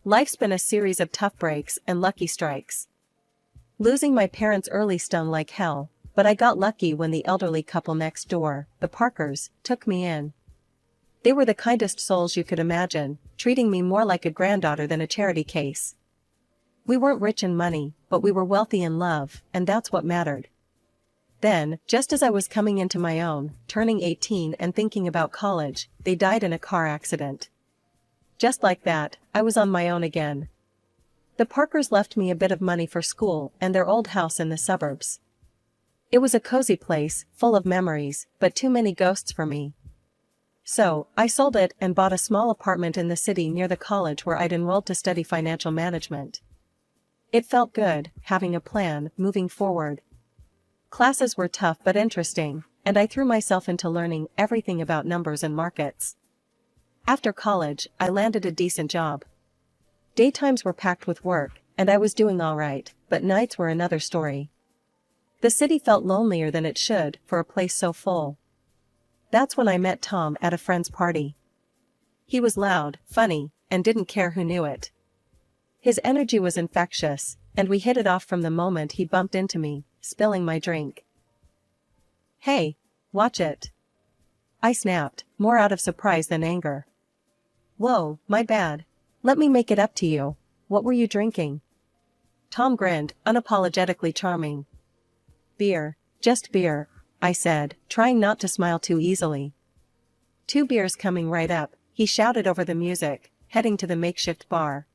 Life's been a series of tough breaks and lucky strikes. Losing my parents early stung like hell, but I got lucky when the elderly couple next door, the Parkers, took me in. They were the kindest souls you could imagine, treating me more like a granddaughter than a charity case. We weren't rich in money, but we were wealthy in love, and that's what mattered. Then, just as I was coming into my own, turning 18 and thinking about college, they died in a car accident. Just like that, I was on my own again. The Parkers left me a bit of money for school and their old house in the suburbs. It was a cozy place, full of memories, but too many ghosts for me. So, I sold it and bought a small apartment in the city near the college where I'd enrolled to study financial management. It felt good, having a plan, moving forward. Classes were tough but interesting, and I threw myself into learning everything about numbers and markets. After college, I landed a decent job. Daytimes were packed with work, and I was doing all right, but nights were another story. The city felt lonelier than it should for a place so full. That's when I met Tom at a friend's party. He was loud, funny, and didn't care who knew it. His energy was infectious, and we hit it off from the moment he bumped into me, spilling my drink. "Hey, watch it." I snapped, more out of surprise than anger. "Whoa, my bad. Let me make it up to you. What were you drinking?" Tom grinned, unapologetically charming. "Beer, just beer," I said, trying not to smile too easily. "2 beers coming right up," he shouted over the music, heading to the makeshift bar.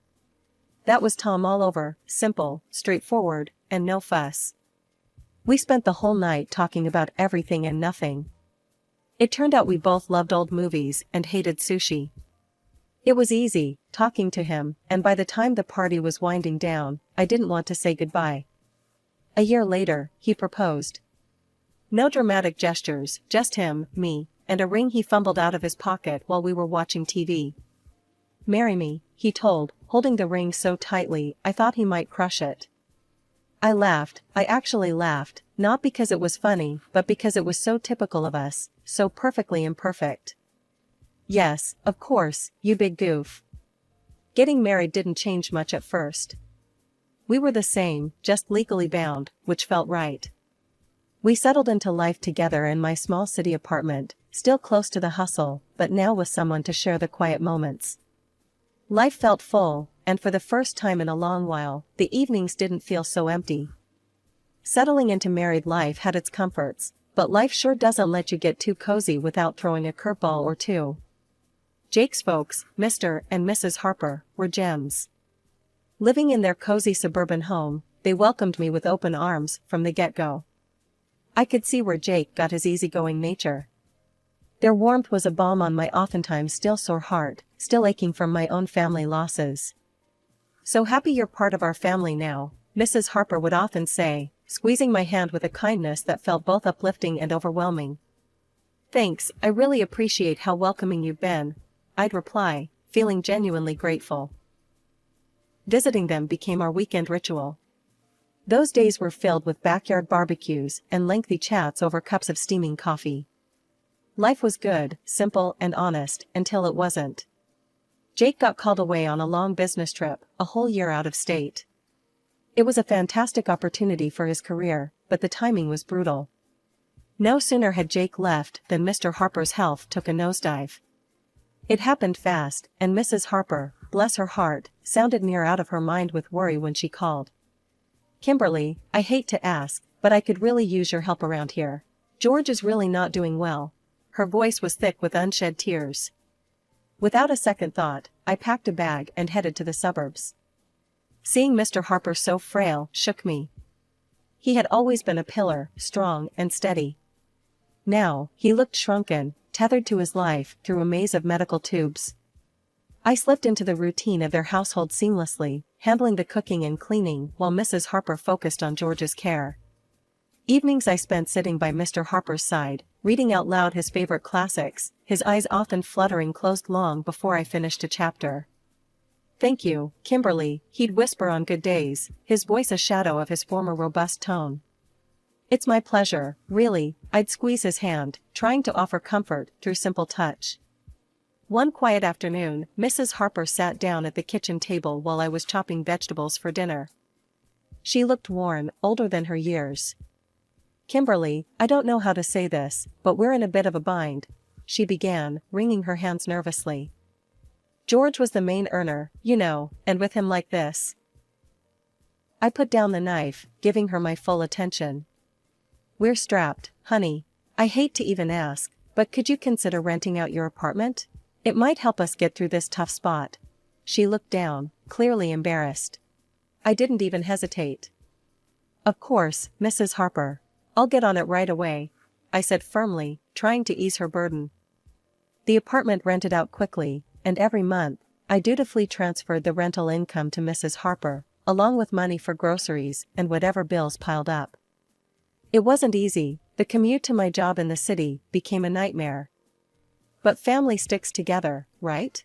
That was Tom all over, simple, straightforward, and no fuss. We spent the whole night talking about everything and nothing. It turned out we both loved old movies and hated sushi. It was easy, talking to him, and by the time the party was winding down, I didn't want to say goodbye. A year later, he proposed. No dramatic gestures, just him, me, and a ring he fumbled out of his pocket while we were watching TV. "Marry me," he told, holding the ring so tightly I thought he might crush it. I laughed. I actually laughed, not because it was funny, but because it was so typical of us, so perfectly imperfect. "Yes, of course, you big goof." Getting married didn't change much at first. We were the same, just legally bound, which felt right. We settled into life together in my small city apartment, still close to the hustle, but now with someone to share the quiet moments. Life felt full, and for the first time in a long while, the evenings didn't feel so empty. Settling into married life had its comforts, but life sure doesn't let you get too cozy without throwing a curveball or two. Jake's folks, Mr. and Mrs. Harper, were gems. Living in their cozy suburban home, they welcomed me with open arms from the get-go. I could see where Jake got his easygoing nature. Their warmth was a balm on my oftentimes still sore heart, still aching from my own family losses. "So happy you're part of our family now," Mrs. Harper would often say, squeezing my hand with a kindness that felt both uplifting and overwhelming. "Thanks, I really appreciate how welcoming you've been," I'd reply, feeling genuinely grateful. Visiting them became our weekend ritual. Those days were filled with backyard barbecues and lengthy chats over cups of steaming coffee. Life was good, simple and honest, until it wasn't. Jake got called away on a long business trip, a whole year out of state. It was a fantastic opportunity for his career, but the timing was brutal. No sooner had Jake left than Mr. Harper's health took a nosedive. It happened fast, and Mrs. Harper, bless her heart, sounded near out of her mind with worry when she called. "Kimberly, I hate to ask, but I could really use your help around here. George is really not doing well." Her voice was thick with unshed tears. Without a second thought, I packed a bag and headed to the suburbs. Seeing Mr. Harper so frail shook me. He had always been a pillar, strong and steady. Now, he looked shrunken, tethered to his life through a maze of medical tubes. I slipped into the routine of their household seamlessly, handling the cooking and cleaning while Mrs. Harper focused on George's care. Evenings I spent sitting by Mr. Harper's side, reading out loud his favorite classics, his eyes often fluttering closed long before I finished a chapter. "Thank you, Kimberly," he'd whisper on good days, his voice a shadow of his former robust tone. "It's my pleasure, really," I'd squeeze his hand, trying to offer comfort through simple touch. One quiet afternoon, Mrs. Harper sat down at the kitchen table while I was chopping vegetables for dinner. She looked worn, older than her years. "Kimberly, I don't know how to say this, but we're in a bit of a bind," she began, wringing her hands nervously. "George was the main earner, you know, and with him like this." I put down the knife, giving her my full attention. "We're strapped, honey. I hate to even ask, but could you consider renting out your apartment? It might help us get through this tough spot." She looked down, clearly embarrassed. I didn't even hesitate. "Of course, Mrs. Harper. I'll get on it right away," I said firmly, trying to ease her burden. The apartment rented out quickly, and every month, I dutifully transferred the rental income to Mrs. Harper, along with money for groceries and whatever bills piled up. It wasn't easy. The commute to my job in the city became a nightmare. But family sticks together, right?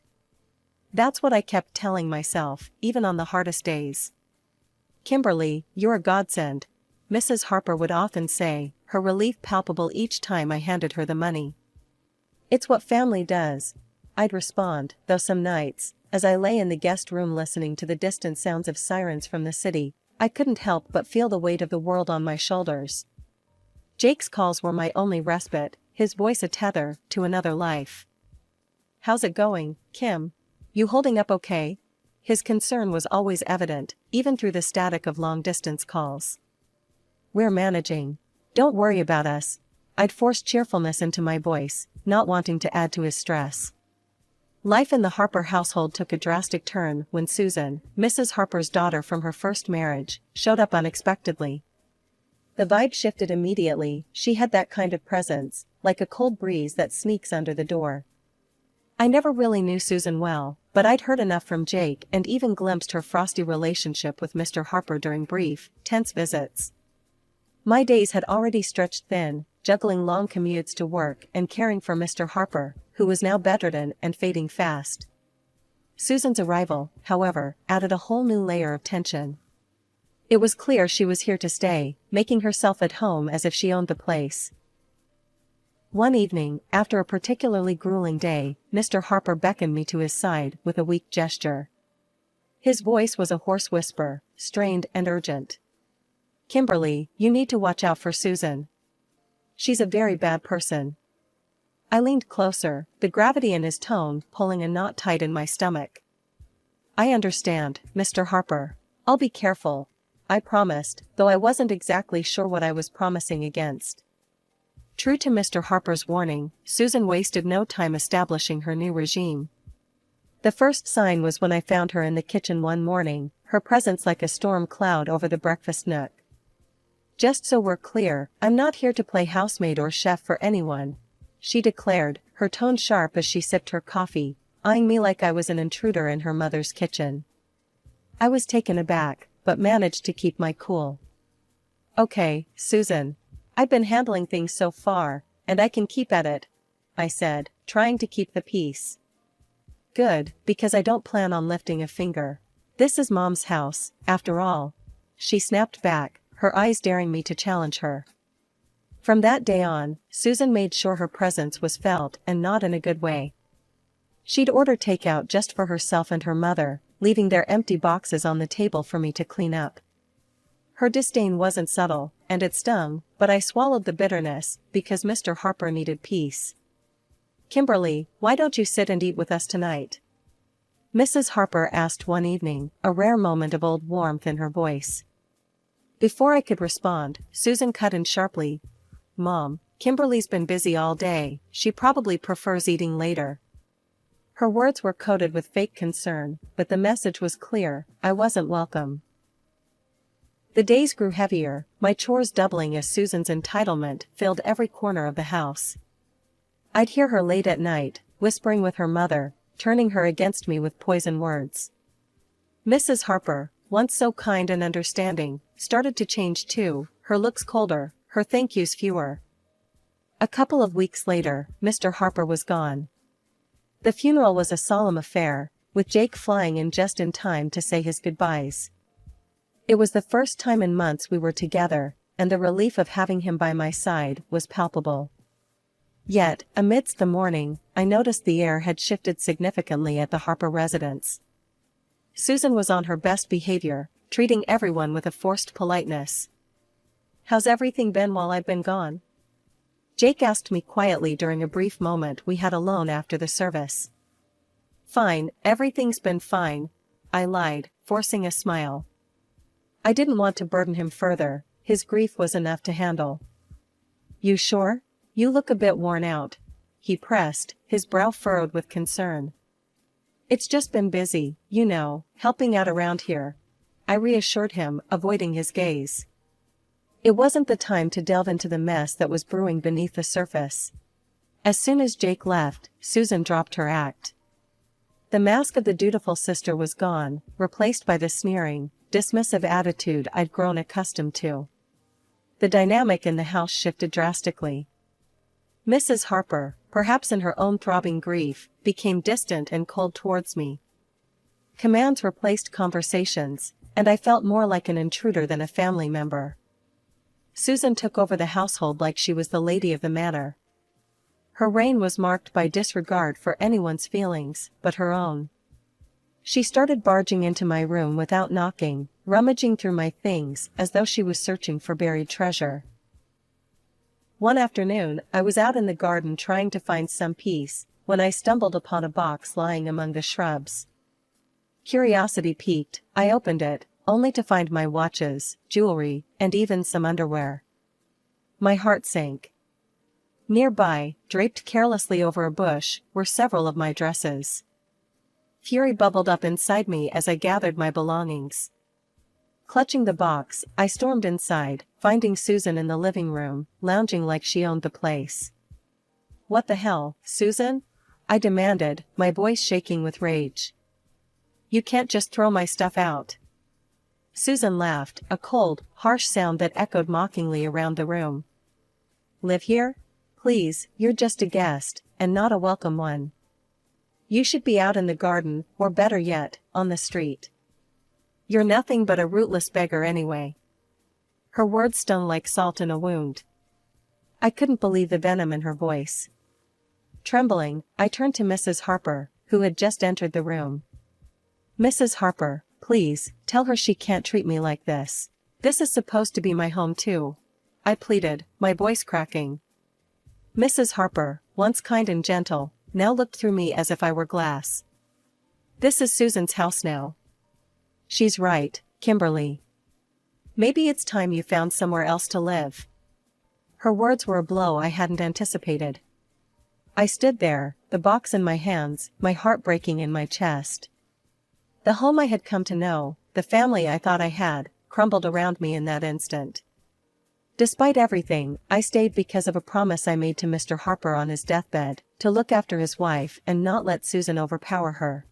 That's what I kept telling myself, even on the hardest days. "Kimberly, you're a godsend," Mrs. Harper would often say, her relief palpable each time I handed her the money. "It's what family does," I'd respond, though some nights, as I lay in the guest room listening to the distant sounds of sirens from the city, I couldn't help but feel the weight of the world on my shoulders. Jake's calls were my only respite, his voice a tether to another life. "How's it going, Kim? You holding up okay?" His concern was always evident, even through the static of long-distance calls. "We're managing. Don't worry about us." I'd force cheerfulness into my voice, not wanting to add to his stress. Life in the Harper household took a drastic turn when Susan, Mrs. Harper's daughter from her first marriage, showed up unexpectedly. The vibe shifted immediately. She had that kind of presence, like a cold breeze that sneaks under the door. I never really knew Susan well, but I'd heard enough from Jake and even glimpsed her frosty relationship with Mr. Harper during brief, tense visits. My days had already stretched thin, juggling long commutes to work and caring for Mr. Harper, who was now bedridden and fading fast. Susan's arrival, however, added a whole new layer of tension. It was clear she was here to stay, making herself at home as if she owned the place. One evening, after a particularly grueling day, Mr. Harper beckoned me to his side with a weak gesture. His voice was a hoarse whisper, strained and urgent. "Kimberly, you need to watch out for Susan. She's a very bad person." I leaned closer, the gravity in his tone pulling a knot tight in my stomach. "I understand, Mr. Harper. I'll be careful," I promised, though I wasn't exactly sure what I was promising against. True to Mr. Harper's warning, Susan wasted no time establishing her new regime. The first sign was when I found her in the kitchen one morning, her presence like a storm cloud over the breakfast nook. "Just so we're clear, I'm not here to play housemaid or chef for anyone," she declared, her tone sharp as she sipped her coffee, eyeing me like I was an intruder in her mother's kitchen. I was taken aback, but managed to keep my cool. "Okay, Susan. I've been handling things so far, and I can keep at it," I said, trying to keep the peace. "Good, because I don't plan on lifting a finger. This is Mom's house, after all." She snapped back, her eyes daring me to challenge her. From that day on, Susan made sure her presence was felt and not in a good way. She'd order takeout just for herself and her mother, leaving their empty boxes on the table for me to clean up. Her disdain wasn't subtle, and it stung, but I swallowed the bitterness, because Mr. Harper needed peace. "Kimberly, why don't you sit and eat with us tonight?" Mrs. Harper asked one evening, a rare moment of old warmth in her voice. Before I could respond, Susan cut in sharply. "Mom, Kimberly's been busy all day, she probably prefers eating later." Her words were coated with fake concern, but the message was clear: I wasn't welcome. The days grew heavier, my chores doubling as Susan's entitlement filled every corner of the house. I'd hear her late at night, whispering with her mother, turning her against me with poison words. Mrs. Harper, once so kind and understanding, started to change too, her looks colder, her thank yous fewer. A couple of weeks later, Mr. Harper was gone. The funeral was a solemn affair, with Jake flying in just in time to say his goodbyes. It was the first time in months we were together, and the relief of having him by my side was palpable. Yet, amidst the morning, I noticed the air had shifted significantly at the Harper residence. Susan was on her best behavior, treating everyone with a forced politeness. "How's everything been while I've been gone?" Jake asked me quietly during a brief moment we had alone after the service. "Fine, everything's been fine," I lied, forcing a smile. I didn't want to burden him further, his grief was enough to handle. "You sure? You look a bit worn out," he pressed, his brow furrowed with concern. "It's just been busy, you know, helping out around here," I reassured him, avoiding his gaze. It wasn't the time to delve into the mess that was brewing beneath the surface. As soon as Jake left, Susan dropped her act. The mask of the dutiful sister was gone, replaced by the sneering, dismissive attitude I'd grown accustomed to. The dynamic in the house shifted drastically. Mrs. Harper, perhaps in her own throbbing grief, became distant and cold towards me. Commands replaced conversations, and I felt more like an intruder than a family member. Susan took over the household like she was the lady of the manor. Her reign was marked by disregard for anyone's feelings but her own. She started barging into my room without knocking, rummaging through my things as though she was searching for buried treasure. One afternoon, I was out in the garden trying to find some peace, when I stumbled upon a box lying among the shrubs. Curiosity piqued, I opened it, only to find my watches, jewelry, and even some underwear. My heart sank. Nearby, draped carelessly over a bush, were several of my dresses. Fury bubbled up inside me as I gathered my belongings. Clutching the box, I stormed inside, finding Susan in the living room, lounging like she owned the place. "What the hell, Susan?" I demanded, my voice shaking with rage. "You can't just throw my stuff out." Susan laughed, a cold, harsh sound that echoed mockingly around the room. "Live here? Please, you're just a guest, and not a welcome one. You should be out in the garden, or better yet, on the street. You're nothing but a rootless beggar anyway." Her words stung like salt in a wound. I couldn't believe the venom in her voice. Trembling, I turned to Mrs. Harper, who had just entered the room. "Mrs. Harper, please, tell her she can't treat me like this. This is supposed to be my home too," I pleaded, my voice cracking. Mrs. Harper, once kind and gentle, now looked through me as if I were glass. "This is Susan's house now." "She's right, Kimberly. Maybe it's time you found somewhere else to live." Her words were a blow I hadn't anticipated. I stood there, the box in my hands, my heart breaking in my chest. The home I had come to know, the family I thought I had, crumbled around me in that instant. Despite everything, I stayed because of a promise I made to Mr. Harper on his deathbed, to look after his wife and not let Susan overpower her.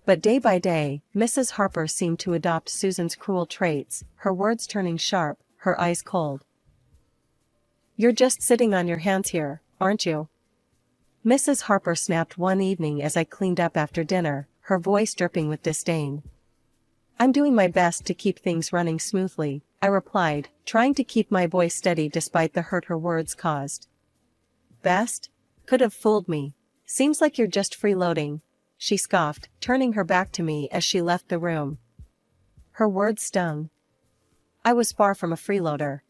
But day by day, Mrs. Harper seemed to adopt Susan's cruel traits, her words turning sharp, her eyes cold. "You're just sitting on your hands here, aren't you?" Mrs. Harper snapped one evening as I cleaned up after dinner, her voice dripping with disdain. "I'm doing my best to keep things running smoothly," I replied, trying to keep my voice steady despite the hurt her words caused. "Best? Could have fooled me. Seems like you're just freeloading," she scoffed, turning her back to me as she left the room. Her words stung. I was far from a freeloader.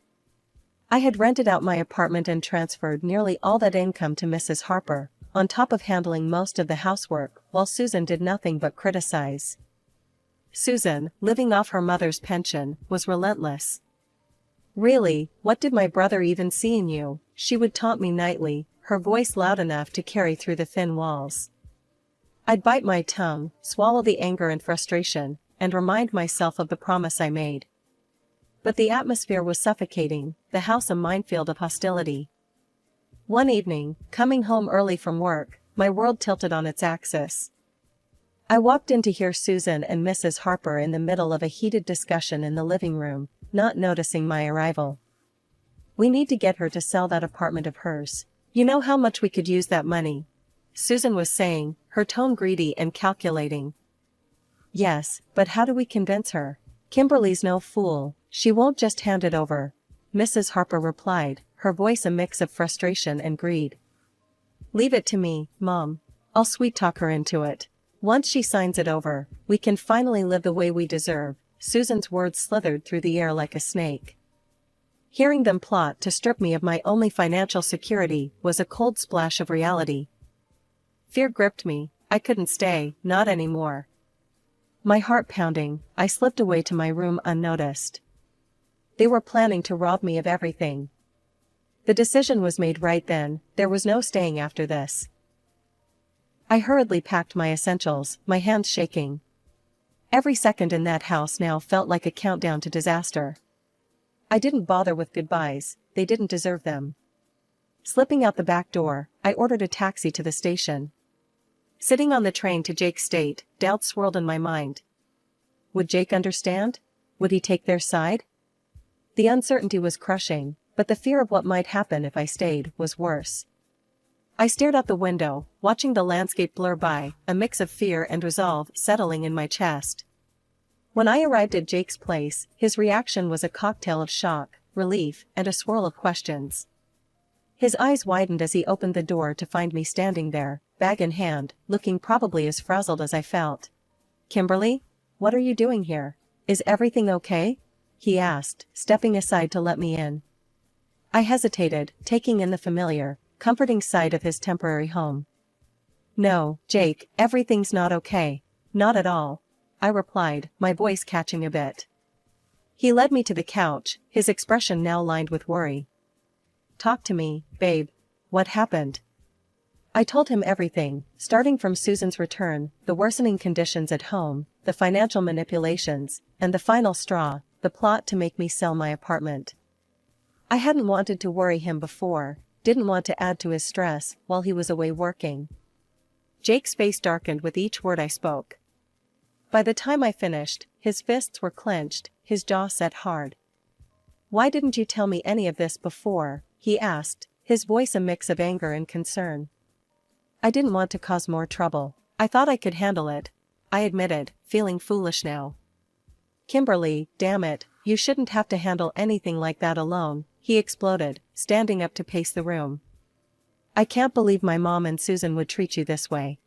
I had rented out my apartment and transferred nearly all that income to Mrs. Harper, on top of handling most of the housework, while Susan did nothing but criticize. Susan, living off her mother's pension, was relentless. "Really, what did my brother even see in you?" she would taunt me nightly, her voice loud enough to carry through the thin walls. I'd bite my tongue, swallow the anger and frustration, and remind myself of the promise I made. But the atmosphere was suffocating, the house a minefield of hostility. One evening, coming home early from work, my world tilted on its axis. I walked in to hear Susan and Mrs. Harper in the middle of a heated discussion in the living room, not noticing my arrival. "We need to get her to sell that apartment of hers. You know how much we could use that money," Susan was saying, her tone greedy and calculating. "Yes, but how do we convince her? Kimberly's no fool, she won't just hand it over," Mrs. Harper replied, her voice a mix of frustration and greed. Leave it to me, Mom. I'll sweet-talk her into it. Once she signs it over, we can finally live the way we deserve." Susan's words slithered through the air like a snake. Hearing them plot to strip me of my only financial security was a cold splash of reality. Fear gripped me. I couldn't stay, not anymore. My heart pounding, I slipped away to my room unnoticed. They were planning to rob me of everything. The decision was made right then, there was no staying after this. I hurriedly packed my essentials, my hands shaking. Every second in that house now felt like a countdown to disaster. I didn't bother with goodbyes, they didn't deserve them. Slipping out the back door, I ordered a taxi to the station. Sitting on the train to Jake's state, doubts swirled in my mind. Would Jake understand? Would he take their side? The uncertainty was crushing, but the fear of what might happen if I stayed was worse. I stared out the window, watching the landscape blur by, a mix of fear and resolve settling in my chest. When I arrived at Jake's place, his reaction was a cocktail of shock, relief, and a swirl of questions. His eyes widened as he opened the door to find me standing there, bag in hand, looking probably as frazzled as I felt. "Kimberly? What are you doing here? Is everything okay?" he asked, stepping aside to let me in. I hesitated, taking in the familiar, comforting sight of his temporary home. "No, Jake, everything's not okay. Not at all," I replied, my voice catching a bit. He led me to the couch, his expression now lined with worry. "Talk to me, babe. What happened?" I told him everything, starting from Susan's return, the worsening conditions at home, the financial manipulations, and the final straw, the plot to make me sell my apartment. I hadn't wanted to worry him before, didn't want to add to his stress while he was away working. Jake's face darkened with each word I spoke. By the time I finished, his fists were clenched, his jaw set hard. "Why didn't you tell me any of this before?" he asked, his voice a mix of anger and concern. "I didn't want to cause more trouble. I thought I could handle it," I admitted, feeling foolish now. "Kimberly, damn it, you shouldn't have to handle anything like that alone," he exploded, standing up to pace the room. "I can't believe my mom and Susan would treat you this way."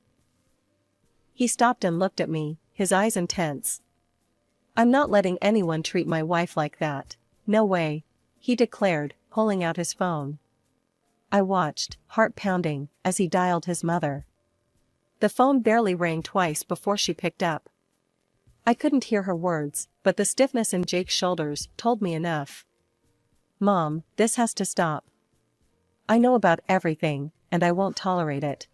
He stopped and looked at me, his eyes intense. "I'm not letting anyone treat my wife like that. No way," he declared, pulling out his phone. I watched, heart pounding, as he dialed his mother. The phone barely rang twice before she picked up. I couldn't hear her words, but the stiffness in Jake's shoulders told me enough. "Mom, this has to stop. I know about everything, and I won't tolerate it.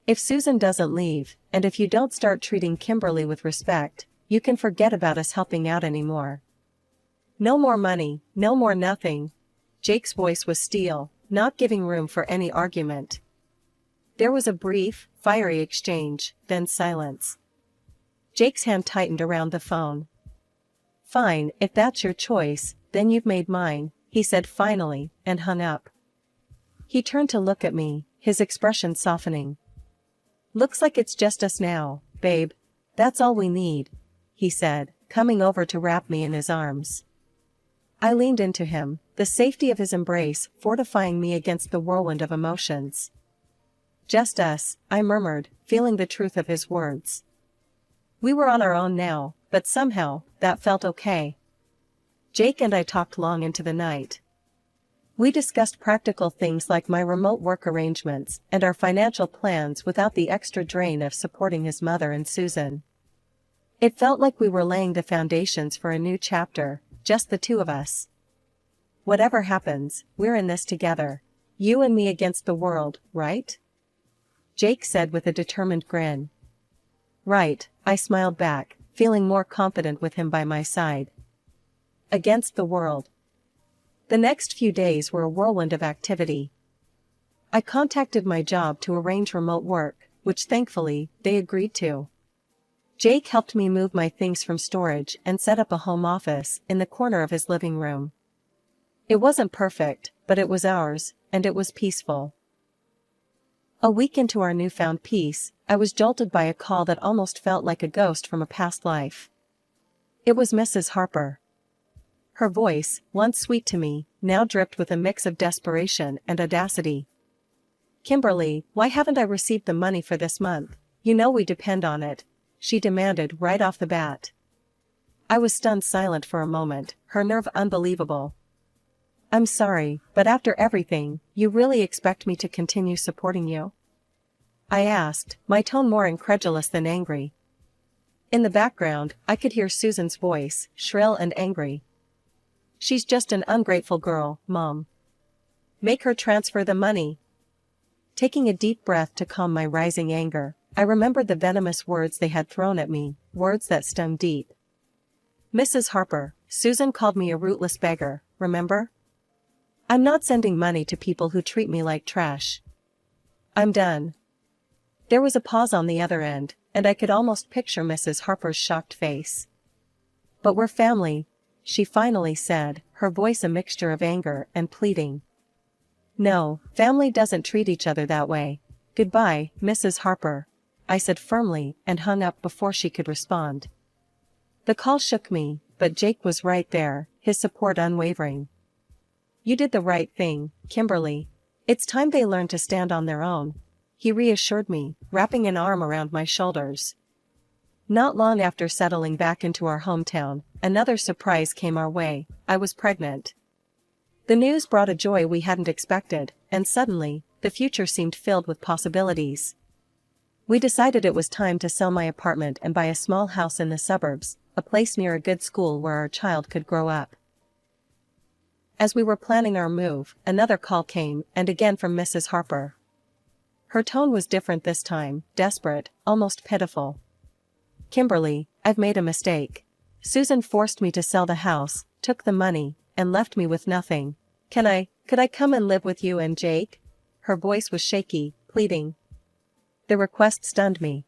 If Susan doesn't leave, and if you don't start treating Kimberly with respect, you can forget about us helping out anymore. No more money, no more nothing." Jake's voice was steel, not giving room for any argument. There was a brief, fiery exchange, then silence. Jake's hand tightened around the phone. "Fine, if that's your choice, then you've made mine," he said finally, and hung up. He turned to look at me, his expression softening. "Looks like it's just us now, babe. That's all we need," he said, coming over to wrap me in his arms. I leaned into him, the safety of his embrace fortifying me against the whirlwind of emotions. "Just us," I murmured, feeling the truth of his words. We were on our own now, but somehow, that felt okay. Jake and I talked long into the night. We discussed practical things like my remote work arrangements and our financial plans without the extra drain of supporting his mother and Susan. It felt like we were laying the foundations for a new chapter, just the two of us. "Whatever happens, we're in this together. You and me against the world, right?" Jake said with a determined grin. "Right," I smiled back, feeling more confident with him by my side. Against the world. The next few days were a whirlwind of activity. I contacted my job to arrange remote work, which thankfully, they agreed to. Jake helped me move my things from storage and set up a home office in the corner of his living room. It wasn't perfect, but it was ours, and it was peaceful. A week into our newfound peace, I was jolted by a call that almost felt like a ghost from a past life. It was Mrs. Harper. Her voice, once sweet to me, now dripped with a mix of desperation and audacity. Kimberly, why haven't I received the money for this month? You know we depend on it, she demanded right off the bat. I was stunned silent for a moment, her nerve unbelievable. I'm sorry, but after everything, you really expect me to continue supporting you? I asked, my tone more incredulous than angry. In the background, I could hear Susan's voice, shrill and angry. She's just an ungrateful girl, Mom. Make her transfer the money. Taking a deep breath to calm my rising anger, I remembered the venomous words they had thrown at me, words that stung deep. Mrs. Harper, Susan called me a rootless beggar, remember? I'm not sending money to people who treat me like trash. I'm done. There was a pause on the other end, and I could almost picture Mrs. Harper's shocked face. But we're family, she finally said, her voice a mixture of anger and pleading. No, family doesn't treat each other that way. Goodbye, Mrs. Harper, I said firmly and hung up before she could respond. The call shook me, but Jake was right there, his support unwavering. You did the right thing, Kimberly. It's time they learn to stand on their own, he reassured me, wrapping an arm around my shoulders. Not long after settling back into our hometown, another surprise came our way. I was pregnant. The news brought a joy we hadn't expected, and suddenly, the future seemed filled with possibilities. We decided it was time to sell my apartment and buy a small house in the suburbs, a place near a good school where our child could grow up. As we were planning our move, another call came, and again from Mrs. Harper. Her tone was different this time, desperate, almost pitiful. Kimberly, I've made a mistake. Susan forced me to sell the house, took the money, and left me with nothing. Could I come and live with you and Jake? Her voice was shaky, pleading. The request stunned me.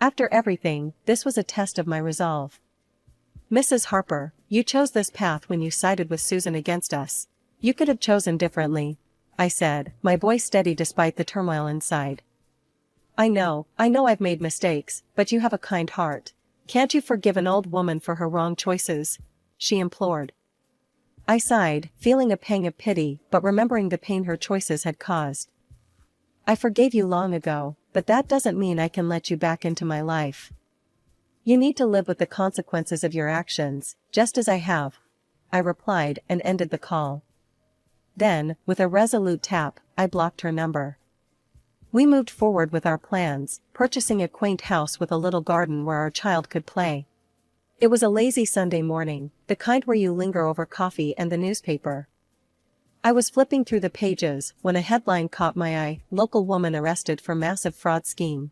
After everything, this was a test of my resolve. Mrs. Harper, you chose this path when you sided with Susan against us. You could have chosen differently, I said, my voice steady despite the turmoil inside. I know I've made mistakes, but you have a kind heart. Can't you forgive an old woman for her wrong choices? She implored. I sighed, feeling a pang of pity, but remembering the pain her choices had caused. I forgave you long ago, but that doesn't mean I can let you back into my life. You need to live with the consequences of your actions, just as I have, I replied and ended the call. Then, with a resolute tap, I blocked her number. We moved forward with our plans, purchasing a quaint house with a little garden where our child could play. It was a lazy Sunday morning, the kind where you linger over coffee and the newspaper. I was flipping through the pages when a headline caught my eye, local woman arrested for massive fraud scheme.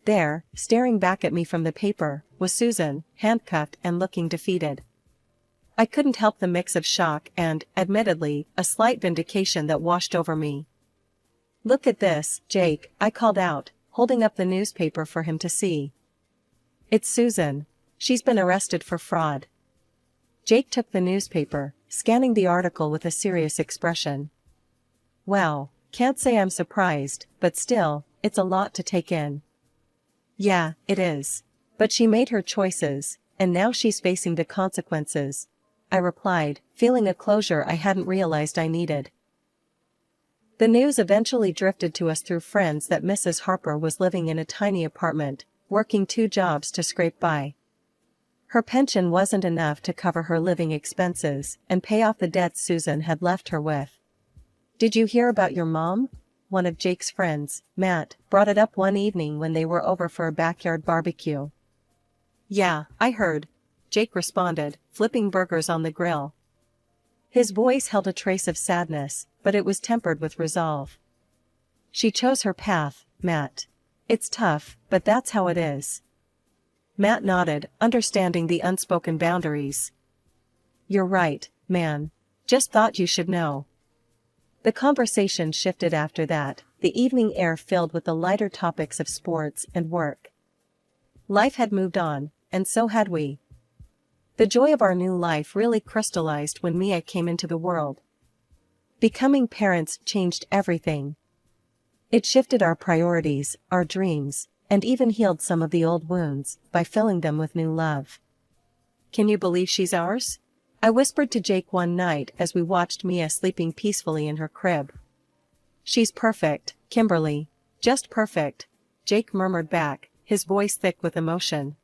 There, staring back at me from the paper, was Susan, handcuffed and looking defeated. I couldn't help the mix of shock and, admittedly, a slight vindication that washed over me. Look at this, Jake, I called out, holding up the newspaper for him to see. It's Susan. She's been arrested for fraud. Jake took the newspaper, scanning the article with a serious expression. Well, can't say I'm surprised, but still, it's a lot to take in. Yeah, it is. But she made her choices, and now she's facing the consequences, I replied, feeling a closure I hadn't realized I needed. The news eventually drifted to us through friends that Mrs. Harper was living in a tiny apartment, working 2 jobs to scrape by. Her pension wasn't enough to cover her living expenses and pay off the debts Susan had left her with. Did you hear about your mom? One of Jake's friends, Matt, brought it up one evening when they were over for a backyard barbecue. Yeah, I heard, Jake responded, flipping burgers on the grill. His voice held a trace of sadness, but it was tempered with resolve. She chose her path, Matt. It's tough, but that's how it is. Matt nodded, understanding the unspoken boundaries. You're right, man. Just thought you should know. The conversation shifted after that, the evening air filled with the lighter topics of sports and work. Life had moved on, and so had we. The joy of our new life really crystallized when Mia came into the world. Becoming parents changed everything. It shifted our priorities, our dreams, and even healed some of the old wounds by filling them with new love. Can you believe she's ours? I whispered to Jake one night as we watched Mia sleeping peacefully in her crib. She's perfect, Kimberly. Just perfect, Jake murmured back, his voice thick with emotion.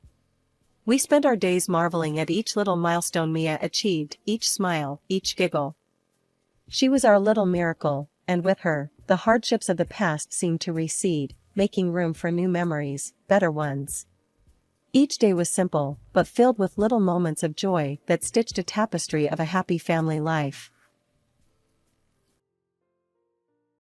We spent our days marveling at each little milestone Mia achieved, each smile, each giggle. She was our little miracle, and with her, the hardships of the past seemed to recede, making room for new memories, better ones. Each day was simple, but filled with little moments of joy that stitched a tapestry of a happy family life.